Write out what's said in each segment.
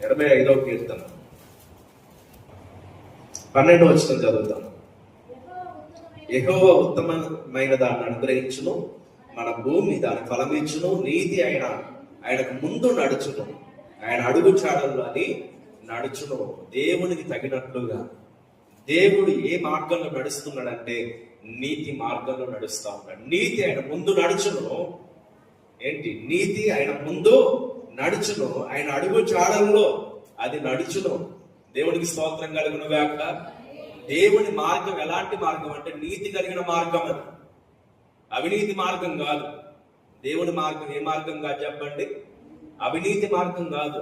85వ కీర్తన 12వ వచనం చదువుతాం. యెహోవా ఉత్తమమైన దాన్ని అనుగ్రహించును, మన భూమి దాని ఫలమిచ్చును. నీతి ఆయనకు ముందు నడుచును, ఆయన అడుగు చాడల్లో అని నడుచును. దేవునికి తగినట్లుగా దేవుడు ఏ మార్గంలో నడుస్తున్నాడంటే నీతి మార్గంలో నడుస్తా ఉన్నాడు. నీతి ఆయన ముందు నడుచును. ఏంటి? నీతి ఆయన ముందు నడుచును, ఆయన అడుగు చాడల్లో అది నడుచును. దేవునికి స్తోత్రం కలుగును గాక. దేవుని మార్గం ఎలాంటి మార్గం అంటే నీతి కలిగిన మార్గం. అది అవినీతి మార్గం కాదు. దేవుని మార్గం ఏ మార్గం కాదు చెప్పండి? అవినీతి మార్గం కాదు.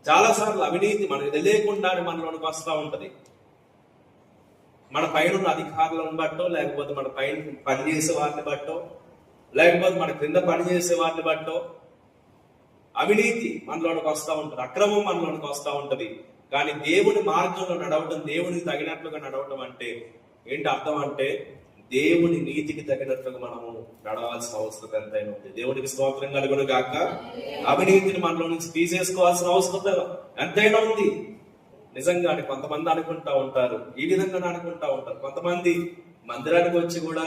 చాలాసార్లు అవినీతి మనకు తెలియకుండానే మనలోనికి వస్తూ ఉంటది. మన పైన ఉన్న అధికారులను బట్టో, లేకపోతే మన పైన పనిచేసే వారిని బట్టో, లేకపోతే మన క్రింద పనిచేసే వారిని బట్టో అవినీతి మనలోనికి వస్తూ ఉంటది, అక్రమం మనలోనికి వస్తూ ఉంటది. కానీ దేవుని మార్గంలో నడవటం, దేవునికి తగినట్లుగా నడవటం అంటే ఏంటి అర్థం అంటే దేవుని నీతికి తగినట్లుగా మనము నడవాల్సిన అవసరం ఎంతైనా ఉంది. దేవునికి స్తోత్రం కలుగును గాక. అవినీతిని మనలో నుంచి తీసేసుకోవాల్సిన అవసరం ఎంతైనా ఉంది. నిజంగానే కొంతమంది అనుకుంటా ఉంటారు, ఈ విధంగా అనుకుంటా ఉంటారు. కొంతమంది మందిరానికి వచ్చి కూడా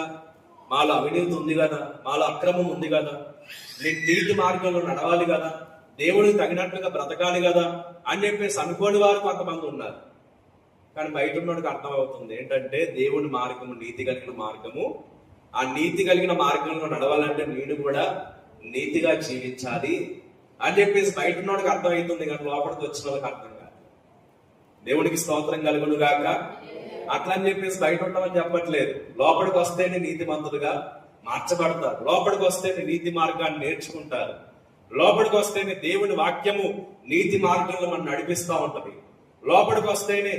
మాలో అవినీతి ఉంది కదా, మాలో అక్రమం ఉంది కదా, నీతి మార్గంలో నడవాలి కదా, దేవుడికి తగినట్లుగా బ్రతకాలి కదా అని చెప్పేసి అనుకోని వారు కొంతమంది ఉన్నారు. కానీ బయట ఉన్నోడికి అర్థమవుతుంది ఏంటంటే దేవుని మార్గము నీతి కలిగిన మార్గము. ఆ నీతి కలిగిన మార్గంలో నడవాలంటే నేను కూడా నీతిగా జీవించాలి అని చెప్పేసి బయట ఉన్నోడికి అర్థమవుతుంది, కానీ లోపలికి వచ్చిన వాళ్ళకి అర్థం కాదు. దేవునికి స్తోత్రం కలుగును గాక. అట్లా అని చెప్పేసి బయట ఉండమని చెప్పట్లేదు. లోపలికి వస్తేనే నీతిమంతులుగా మార్చబడతారు, లోపలికి వస్తేనే నీతి మార్గాన్ని నేర్చుకుంటారు, లోపలికి వస్తేనే దేవుని వాక్యము నీతి మార్గంలో మనం నడిపిస్తూ ఉంటది. లోపలికి వస్తేనే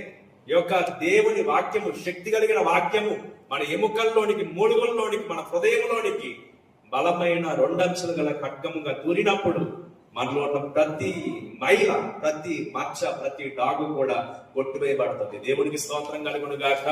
ఈ యొక్క దేవుని వాక్యము, శక్తి కలిగిన వాక్యము మన ఎముకల్లోనికి, మూలుగుల్లోనికి, మన హృదయంలోనికి బలమైన 2 అంచులు గల ఖడ్గముగా దూరినప్పుడు మనలో ఉన్న ప్రతి మైల, ప్రతి మచ్చ, ప్రతి డాగు కూడా కొట్టివేయబడుతుంది. దేవునికి స్తోత్రం కలుగును గాక.